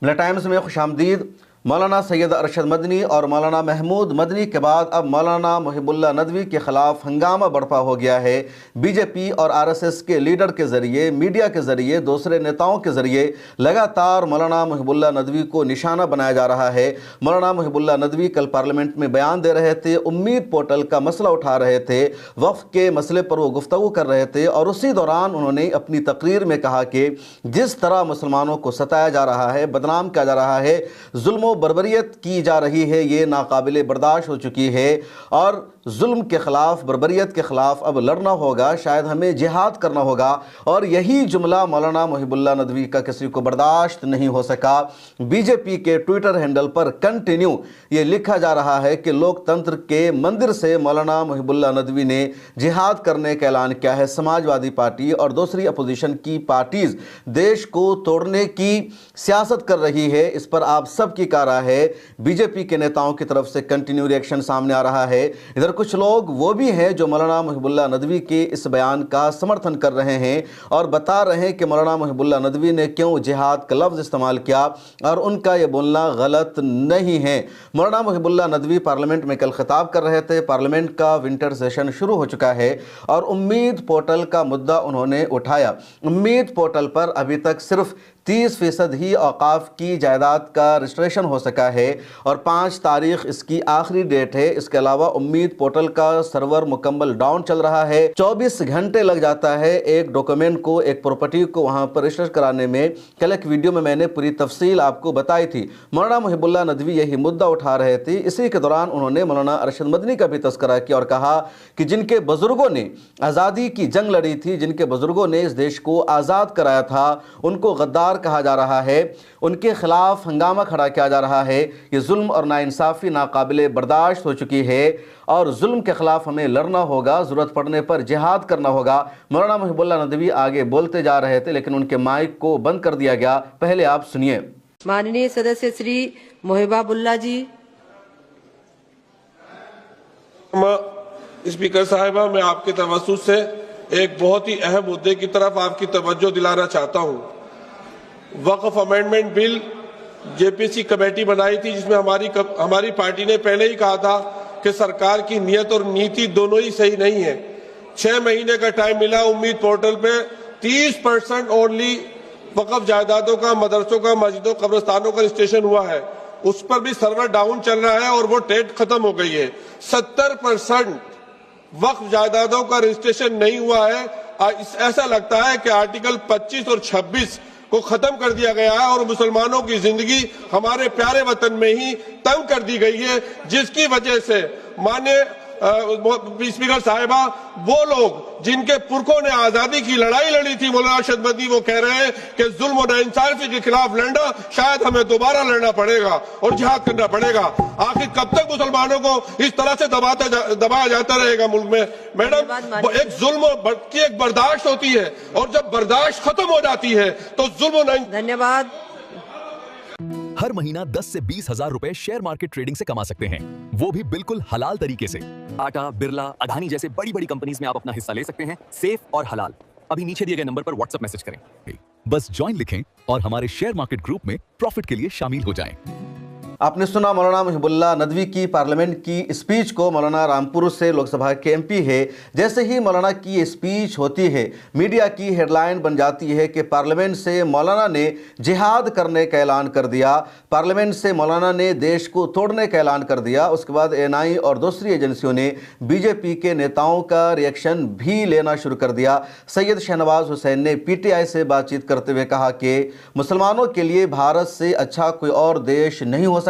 मिला टाइम्स में खुशामदीद। मौलाना सैयद अरशद मदनी और मौलाना महमूद मदनी के बाद अब मौलाना मुहिबुल्लाह नदवी के खिलाफ हंगामा बर्पा हो गया है। बीजेपी और आरएसएस के लीडर के ज़रिए, मीडिया के ज़रिए, दूसरे नेताओं के ज़रिए लगातार मौलाना मुहिबुल्लाह नदवी को निशाना बनाया जा रहा है। मौलाना मुहिबुल्लाह नदवी कल पार्लियामेंट में बयान दे रहे थे, उम्मीद पोर्टल का मसला उठा रहे थे, वक्फ के मसले पर वो गुफ्तगू कर रहे थे और उसी दौरान उन्होंने अपनी तकरीर में कहा कि जिस तरह मुसलमानों को सताया जा रहा है, बदनाम किया जा रहा है, जुल्म बर्बरियत की जा रही है, ये नाकाबिले बर्दाश्त हो चुकी है और जुल्म के ख़िलाफ़, बर्बरियत के ख़िलाफ़ अब लड़ना होगा, शायद हमें जिहाद करना होगा। और यही जुमला मौलाना मुहिबुल्लाह नदवी का किसी को बर्दाश्त नहीं हो सका। बीजेपी के ट्विटर हैंडल पर कंटिन्यू ये लिखा जा रहा है कि लोकतंत्र के मंदिर से मौलाना मुहिबुल्लाह नदवी ने जिहाद करने का ऐलान किया है। समाजवादी पार्टी और दूसरी अपोजिशन की पार्टीज़ देश को तोड़ने की सियासत कर रही है, इस पर आप सब की क्या राय है? बीजेपी के नेताओं की तरफ से कंटिन्यू रिएक्शन सामने आ रहा है। इधर कुछ लोग वो भी हैं जो मौलाना मुहिबुल्लाह नदवी के इस बयान का समर्थन कर रहे हैं और बता रहे हैं कि मौलाना मुहिबुल्लाह नदवी ने क्यों जिहाद का लफ्ज़ इस्तेमाल किया और उनका ये बोलना गलत नहीं है। मौलाना मुहिबुल्लाह नदवी पार्लियामेंट में कल खिताब कर रहे थे। पार्लियामेंट का विंटर सेशन शुरू हो चुका है और उम्मीद पोर्टल का मुद्दा उन्होंने उठाया। उम्मीद पोर्टल पर अभी तक सिर्फ 30% ही औकाफ की जायदाद का रजिस्ट्रेशन हो सका है और 5 तारीख इसकी आखिरी डेट है। इसके अलावा उम्मीद पोर्टल का सर्वर मुकम्मल डाउन चल रहा है। 24 घंटे लग जाता है एक डॉक्यूमेंट को, एक प्रॉपर्टी को वहां पर रजिस्टर कराने में। कल एक वीडियो में मैंने पूरी तफसील आपको बताई थी। मौलाना मुहिबुल्लाह नदवी यही मुद्दा उठा रहे थे। इसी के दौरान उन्होंने मौलाना अरशद मदनी का भी तस्करा किया और कहा कि जिनके बुजुर्गों ने आज़ादी की जंग लड़ी थी, जिनके बुजुर्गों ने इस देश को आज़ाद कराया था, उनको गद्दार कहा जा रहा है, उनके खिलाफ हंगामा खड़ा किया जा रहा है। ये जुल्म और नाइंसाफ़ी नाकाबिले बर्दाश्त हो चुकी है और जुल्म के खिलाफ हमें लड़ना होगा, ज़रूरत पड़ने पर जिहाद करना होगा। मौलाना मुहिबुल्लाह नदवी आगे बोलते जा रहे थे लेकिन उनके माइक को बंद कर दिया गया। पहले आप सुनिए। माननीय सदस्य श्री मोहिबाबुल्ला जी। स्पीकर साहिबा, मैं आपके तवज्जुह से एक बहुत ही अहम मुद्दे की तरफ आपकी तवज्जो दिलाना चाहता हूं। वक्फ अमेंडमेंट बिल जेपीसी कमेटी बनाई थी जिसमें हमारी पार्टी ने पहले ही कहा था कि सरकार की नीयत और नीति दोनों ही सही नहीं है। 6 महीने का टाइम मिला। उम्मीद पोर्टल पे 30% ओनली वक्फ जायदादों का, मदरसों का, मस्जिदों, कब्रिस्तानों का रजिस्ट्रेशन हुआ है। उस पर भी सर्वर डाउन चल रहा है और वो डेट खत्म हो गई है। 70% वक्फ जायदादों का रजिस्ट्रेशन नहीं हुआ है। ऐसा लगता है कि आर्टिकल 25 और 26 को खत्म कर दिया गया है और मुसलमानों की जिंदगी हमारे प्यारे वतन में ही तंग कर दी गई है, जिसकी वजह से माननीय स्पीकर साहिबा, वो लोग जिनके पुरखों ने आजादी की लड़ाई लड़ी थी, मौलाना अरशद मदनी, वो कह रहे हैं कि जुल्म और नाइंसाफी के खिलाफ लड़ना, शायद हमें दोबारा लड़ना पड़ेगा और जिहाद करना पड़ेगा। आखिर कब तक मुसलमानों को इस तरह से दबाया जाता रहेगा मुल्क में? मैडम, एक जुल्म की एक बर्दाश्त होती है और जब बर्दाश्त खत्म हो जाती है तो जुल्म। धन्यवाद। हर महीना 10 से 20 हजार रुपए शेयर मार्केट ट्रेडिंग से कमा सकते हैं, वो भी बिल्कुल हलाल तरीके से। टाटा, बिरला, अडानी जैसे बड़ी बड़ी कंपनीज में आप अपना हिस्सा ले सकते हैं, सेफ और हलाल। अभी नीचे दिए गए नंबर पर व्हाट्सएप मैसेज करें, बस ज्वाइन लिखें और हमारे शेयर मार्केट ग्रुप में प्रॉफिट के लिए शामिल हो जाएं। आपने सुना मौलाना मुहिबुल्लाह नदवी की पार्लियामेंट की स्पीच को। मौलाना रामपुर से लोकसभा के एमपी है। जैसे ही मौलाना की स्पीच होती है, मीडिया की हेडलाइन बन जाती है कि पार्लियामेंट से मौलाना ने जिहाद करने का ऐलान कर दिया, पार्लियामेंट से मौलाना ने देश को तोड़ने का ऐलान कर दिया। उसके बाद एएनआई और दूसरी एजेंसियों ने बीजेपी के नेताओं का रिएक्शन भी लेना शुरू कर दिया। सैयद शहनवाज हुसैन ने पीटीआई से बातचीत करते हुए कहा कि मुसलमानों के लिए भारत से अच्छा कोई और देश नहीं हो सकता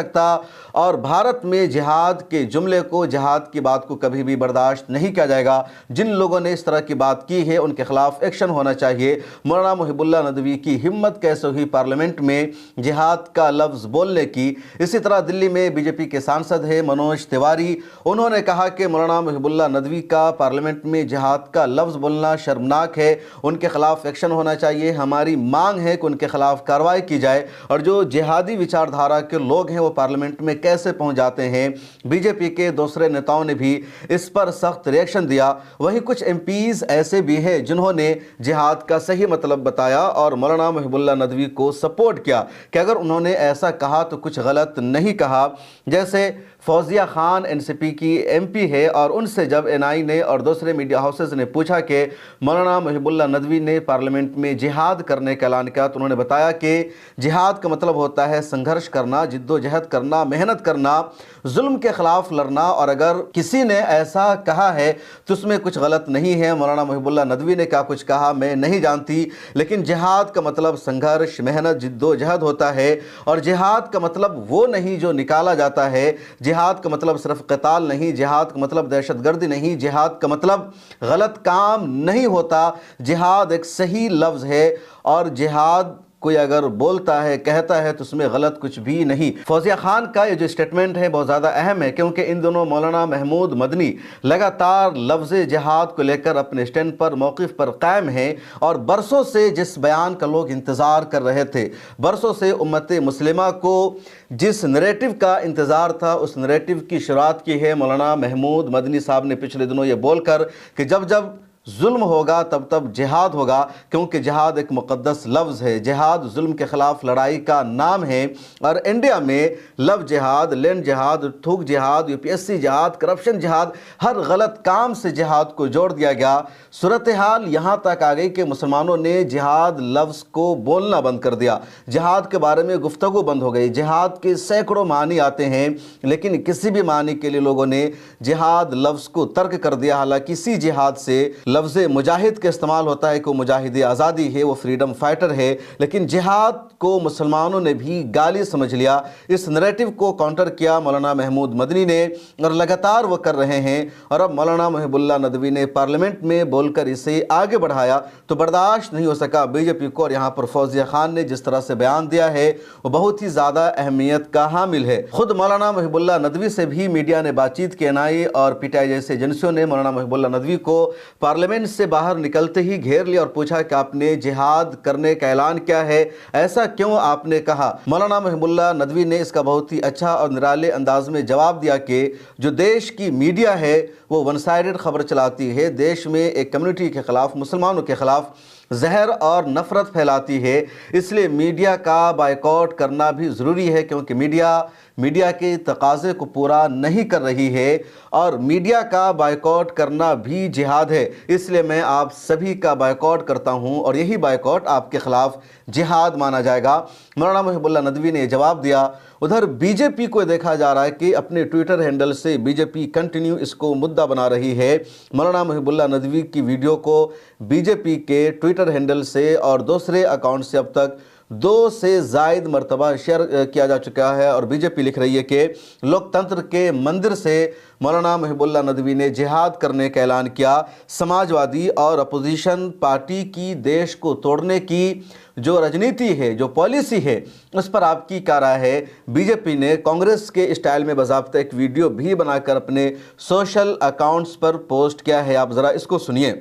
और भारत में जिहाद के जुमले को, जिहाद की बात को कभी भी बर्दाश्त नहीं किया जाएगा। जिन लोगों ने इस तरह की बात की है उनके खिलाफ एक्शन होना चाहिए। मौलाना मुहिबुल्लाह नदवी की हिम्मत कैसे हुई पार्लियामेंट में जिहाद का लफ्ज़ बोलने की। इसी तरह दिल्ली में बीजेपी के सांसद है मनोज तिवारी, उन्होंने कहा कि मौलाना मुहिबुल्लाह नदवी का पार्लियामेंट में जिहाद का लफ्ज़ बोलना शर्मनाक है, उनके खिलाफ एक्शन होना चाहिए। हमारी मांग है कि उनके खिलाफ कार्रवाई की जाए और जो जिहादी विचारधारा के लोग हैं वो वो पार्लियामेंट में कैसे पहुंच जाते हैं। बीजेपी के दूसरे नेताओं ने भी इस पर सख्त रिएक्शन दिया। वहीं कुछ एमपीज ऐसे भी हैं जिन्होंने जिहाद का सही मतलब बताया और मौलाना मुहिबुल्लाह नदवी को सपोर्ट किया कि अगर उन्होंने ऐसा कहा तो कुछ गलत नहीं कहा। जैसे फौजिया खान एनसीपी की एमपी है और उनसे जब एनआई ने और दूसरे मीडिया हाउसेज ने पूछा कि मौलाना मुहिबुल्लाह नदवी ने पार्लियामेंट में जिहाद करने का ऐलान किया तो उन्होंने बताया कि जिहाद का मतलब होता है संघर्ष करना, जिद्दोजहद करना, मेहनत करना, जुल्म के खिलाफ लड़ना, और अगर किसी ने ऐसा कहा है तो उसमें कुछ गलत नहीं है। मौलाना मुहिबुल्लाह नदवी ने क्या कुछ कहा मैं नहीं जानती, लेकिन जिहाद का मतलब संघर्ष, मेहनत, जिद्दोजहद होता है और जिहाद का मतलब वो नहीं जो निकाला जाता है। जिहाद का मतलब सिर्फ क़िताल नहीं, जिहाद का मतलब दहशतगर्दी नहीं, जिहाद का मतलब गलत काम नहीं होता। जिहाद एक सही लफ्ज़ है और जिहाद कोई अगर बोलता है, कहता है तो उसमें गलत कुछ भी नहीं। फौजिया खान का ये जो स्टेटमेंट है बहुत ज़्यादा अहम है क्योंकि इन दोनों मौलाना महमूद मदनी लगातार लफ्ज़ जिहाद को लेकर अपने स्टैंड पर, मौक़िफ़ पर कायम हैं और बरसों से जिस बयान का लोग इंतज़ार कर रहे थे, बरसों से उम्मत मुस्लिमा को जिस नरेटिव का इंतज़ार था उस नरेटिव की शुरुआत की है मौलाना महमूद मदनी साहब ने पिछले दिनों ये बोलकर कि जब जब जुल्म होगा तब तब जिहाद होगा, क्योंकि जिहाद एक मुक़द्दस लफ्ज़ है। जिहाद जुल्म के ख़िलाफ़ लड़ाई का नाम है और इंडिया में लव जिहाद, लैंड जिहाद, थूक जिहाद, यूपीएससी जिहाद, करप्शन जिहाद, हर गलत काम से जिहाद को जोड़ दिया गया। सूरत हाल यहाँ तक आ गई कि मुसलमानों ने जिहाद लफ्ज़ को बोलना बंद कर दिया, जिहाद के बारे में गुफ्तगू बंद हो गई। जिहाद के सैकड़ों मानी आते हैं लेकिन किसी भी मानी के लिए लोगों ने जिहाद लफ्ज़ को तर्क कर दिया। हालांकि इसी जिहाद से लफ्ज़ मुजाहिद का इस्तेमाल होता है कि वो मुजाहिद आज़ादी है, वो फ्रीडम फाइटर है, लेकिन जिहाद को मुसलमानों ने भी गाली समझ लिया। इस नैरेटिव को काउंटर किया मौलाना महमूद मदनी ने और लगातार वो कर रहे हैं और अब मौलाना मुहिबुल्लाह नदवी ने पार्लियामेंट में बोलकर इसे आगे बढ़ाया तो बर्दाश्त नहीं हो सका बीजेपी को। और यहाँ पर फौजिया खान ने जिस तरह से बयान दिया है वो बहुत ही ज़्यादा अहमियत का हामिल है। खुद मौलाना मुहिबुल्लाह नदवी से भी मीडिया ने बातचीत की। एनआई और पीटीआई जैसे एजेंसियों ने मौलाना मुहिबुल्लाह नदवी को पार्लियामेंट से बाहर निकलते ही घेर लिया और पूछा कि आपने जिहाद करने का ऐलान किया है, ऐसा क्यों आपने कहा। मौलाना मुहिबुल्लाह नदवी ने इसका बहुत ही अच्छा और निराले अंदाज में जवाब दिया कि जो देश की मीडिया है वो वन साइडेड खबर चलाती है, देश में एक कम्युनिटी के ख़िलाफ़, मुसलमानों के ख़िलाफ़ जहर और नफ़रत फैलाती है, इसलिए मीडिया का बायकॉट करना भी ज़रूरी है क्योंकि मीडिया के तकाज़े को पूरा नहीं कर रही है और मीडिया का बायकॉट करना भी जिहाद है। इसलिए मैं आप सभी का बायकॉट करता हूं और यही बायकॉट आपके ख़िलाफ़ जिहाद माना जाएगा। मौलाना मुहिबुल्लाह नदवी ने जवाब दिया। उधर बीजेपी को देखा जा रहा है कि अपने ट्विटर हैंडल से बीजेपी कंटिन्यू इसको मुद्दा बना रही है। मौलाना मुहिबुल्लाह नदवी की वीडियो को बीजेपी के ट्विटर हैंडल से और दूसरे अकाउंट से अब तक 2 से ज़ायद मरतबा शेयर किया जा चुका है और बीजेपी लिख रही है कि लोकतंत्र के मंदिर से मौलाना मुहिबुल्लाह नदवी ने जिहाद करने का ऐलान किया। समाजवादी और अपोजिशन पार्टी की देश को तोड़ने की जो राजनीति है, जो पॉलिसी है, उस पर आपकी क्या राय है। बीजेपी ने कांग्रेस के स्टाइल में बाज़ाब्ता एक वीडियो भी बनाकर अपने सोशल अकाउंट्स पर पोस्ट किया है, आप ज़रा इसको सुनिए।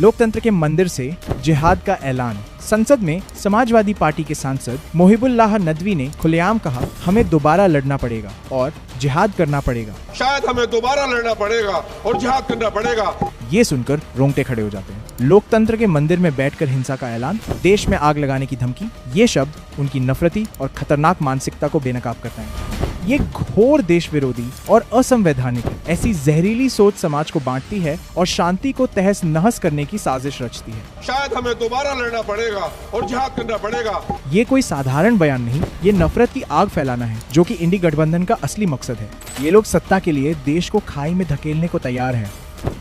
लोकतंत्र के मंदिर से जिहाद का ऐलान। संसद में समाजवादी पार्टी के सांसद मुहिबुल्लाह नदवी ने खुलेआम कहा, हमें दोबारा लड़ना पड़ेगा और जिहाद करना पड़ेगा। शायद हमें दोबारा लड़ना पड़ेगा और जिहाद करना पड़ेगा। ये सुनकर रोंगटे खड़े हो जाते हैं। लोकतंत्र के मंदिर में बैठकर हिंसा का ऐलान, देश में आग लगाने की धमकी, ये शब्द उनकी नफरती और खतरनाक मानसिकता को बेनकाब करता है। ये घोर देश विरोधी और असंवैधानिक ऐसी जहरीली सोच समाज को बांटती है और शांति को तहस नहस करने की साजिश रचती है। शायद हमें दोबारा लड़ना पड़ेगा और जिहाद करना पड़ेगा। ये कोई साधारण बयान नहीं, ये नफरत की आग फैलाना है जो कि इंडी गठबंधन का असली मकसद है। ये लोग सत्ता के लिए देश को खाई में धकेलने को तैयार है।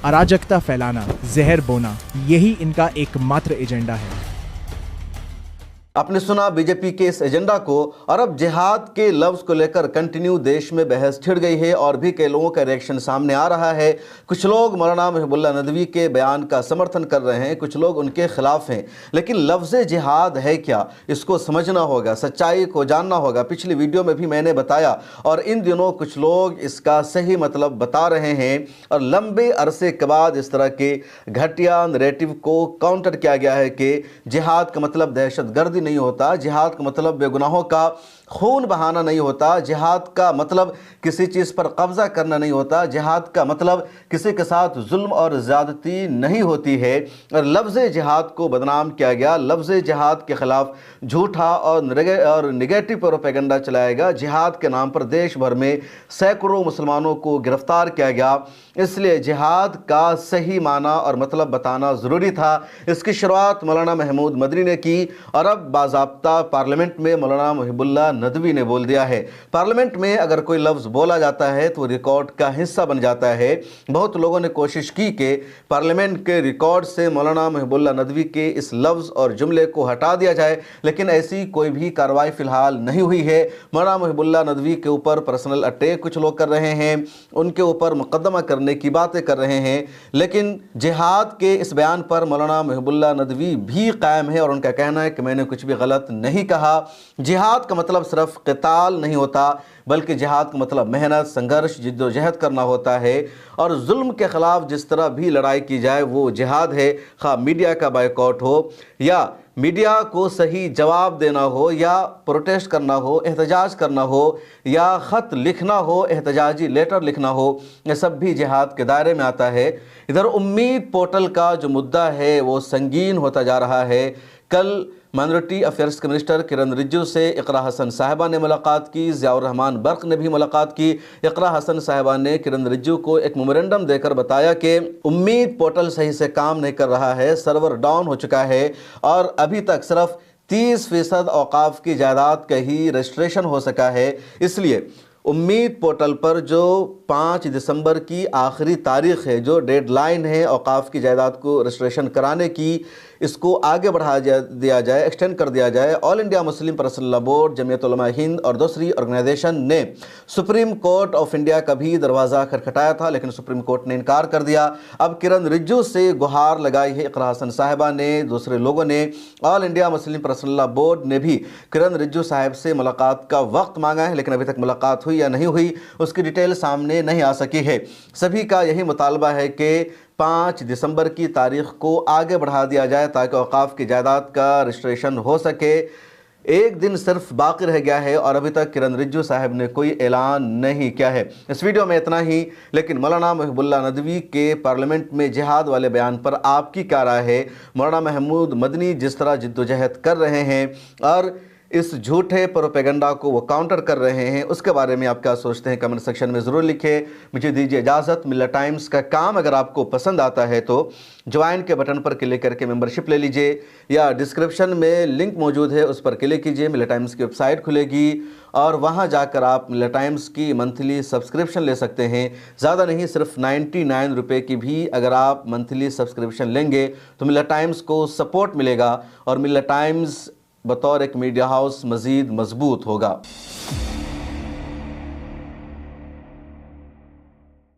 अराजकता फैलाना, जहर बोना, यही इनका एकमात्र एजेंडा है। आपने सुना बीजेपी के इस एजेंडा को और अब जिहाद के लफ्ज़ को लेकर कंटिन्यू देश में बहस छिड़ गई है और भी कई लोगों का रिएक्शन सामने आ रहा है। कुछ लोग मौलाना मुहिबुल्लाह नदवी के बयान का समर्थन कर रहे हैं, कुछ लोग उनके खिलाफ हैं, लेकिन लफ्ज़ जिहाद है क्या, इसको समझना होगा, सच्चाई को जानना होगा। पिछली वीडियो में भी मैंने बताया और इन दिनों कुछ लोग इसका सही मतलब बता रहे हैं और लंबे अरसे के बाद इस तरह के घटिया नैरेटिव को काउंटर किया गया है कि जिहाद का मतलब दहशतगर्दी नहीं होता, जिहाद का मतलब बेगुनाहों का खून बहाना नहीं होता, जिहाद का मतलब किसी चीज़ पर कब्ज़ा करना नहीं होता, जिहाद का मतलब किसी के साथ जुल्म और ज़्यादती नहीं होती है। और लफ्ज़ जिहाद को बदनाम किया गया, लफ्ज़ जिहाद के ख़िलाफ़ झूठा और निगेटिव प्रोपेगेंडा चलाया गया, जिहाद के नाम पर देश भर में सैकड़ों मुसलमानों को गिरफ़्तार किया गया। इसलिए जिहाद का सही माना और मतलब बताना ज़रूरी था। इसकी शुरुआत मौलाना महमूद मदनी ने की और अब बाज़ाब्ता पार्लियामेंट में मौलाना मुहिबुल्लाह नदवी ने बोल दिया है। पार्लियामेंट में अगर कोई लफ्ज़ बोला जाता है तो रिकॉर्ड का हिस्सा बन जाता है। बहुत लोगों ने कोशिश की कि पार्लियामेंट के रिकॉर्ड से मौलाना मुहिबुल्लाह नदवी के इस लफ्ज़ और जुमले को हटा दिया जाए, लेकिन ऐसी कोई भी कार्रवाई फ़िलहाल नहीं हुई है। मौलाना मुहिबुल्लाह नदवी के ऊपर पर्सनल अटैक कुछ लोग कर रहे हैं, उनके ऊपर मुकदमा करने की बातें कर रहे हैं, लेकिन जिहाद के इस बयान पर मौलाना मुहिबुल्लाह नदवी भी कायम है और उनका कहना है कि मैंने कुछ भी गलत नहीं कहा। जिहाद का मतलब सिर्फ क़िताल नहीं होता, बल्कि जिहाद का मतलब मेहनत, संघर्ष, जिद्दोजहद करना होता है। और जुल्म के ख़िलाफ़ जिस तरह भी लड़ाई की जाए वो जिहाद है। खा मीडिया का बायकॉट हो या मीडिया को सही जवाब देना हो या प्रोटेस्ट करना हो, एहतजाज करना हो या ख़त लिखना हो, एहतजाजी लेटर लिखना हो, ये सब भी जिहाद के दायरे में आता है। इधर उम्मीद पोर्टल का जो मुद्दा है वो संगीन होता जा रहा है। कल माइनॉरिटी अफेयर्स के मिनिस्टर किरण रिजिजू से इकरा हसन साहिबा ने मुलाकात की, ज़ियाउर रहमान बर्क ने भी मुलाकात की। इकरा हसन साहिबा ने किरण रिजिजू को एक मेमोरेंडम देकर बताया कि उम्मीद पोर्टल सही से काम नहीं कर रहा है, सर्वर डाउन हो चुका है और अभी तक सिर्फ 30% औकाफ की जायदाद का ही रजिस्ट्रेशन हो सका है। इसलिए उम्मीद पोर्टल पर जो 5 दिसंबर की आखिरी तारीख़ है, जो डेडलाइन है औकाफ की जायदाद को रजिस्ट्रेशन कराने की, इसको आगे बढ़ा दिया जाए, एक्सटेंड कर दिया जाए। All India Muslim personal law board, Jamiat Ulama Hind और दूसरी ऑर्गेनाइजेशन ने सुप्रीम कोर्ट ऑफ इंडिया का भी दरवाज़ा खटखटाया था, लेकिन सुप्रीम कोर्ट ने इनकार कर दिया। अब किरण रिजिजू से गुहार लगाई है इकरा हसन साहिबा ने, दूसरे लोगों ने। All India Muslim personal law board ने भी किरण रिजिजू साहब से मुलाकात का वक्त मांगा है, लेकिन अभी तक मुलाकात हुई या नहीं हुई उसकी डिटेल सामने नहीं आ सकी है। सभी का यही मुतालबा है कि 5 दिसंबर की तारीख़ को आगे बढ़ा दिया जाए ताकि औकाफ की जायदाद का रजिस्ट्रेशन हो सके। एक दिन सिर्फ बाकी रह गया है और अभी तक किरण रिजिजू साहब ने कोई ऐलान नहीं किया है। इस वीडियो में इतना ही, लेकिन मौलाना मुहिबुल्लाह नदवी के पार्लियामेंट में जिहाद वाले बयान पर आपकी क्या राय है? मौलाना महमूद मदनी जिस तरह जिद्दोजहद कर रहे हैं और इस झूठे प्रोपेगेंडा को वो काउंटर कर रहे हैं, उसके बारे में आप क्या सोचते हैं? कमेंट सेक्शन में ज़रूर लिखें। मुझे दीजिए इजाज़त। मिल्लत टाइम्स का काम अगर आपको पसंद आता है तो ज्वाइन के बटन पर क्लिक करके मेंबरशिप ले लीजिए या डिस्क्रिप्शन में लिंक मौजूद है उस पर क्लिक कीजिए। मिल्लत टाइम्स की वेबसाइट खुलेगी और वहाँ जाकर आप मिल्लत टाइम्स की मंथली सब्सक्रिप्शन ले सकते हैं। ज़्यादा नहीं, सिर्फ 99 रुपये की भी अगर आप मंथली सब्सक्रिप्शन लेंगे तो मिल्लत टाइम्स को सपोर्ट मिलेगा और मिल्लत टाइम्स बतौर एक मीडिया हाउस मज़ीद मजबूत होगा।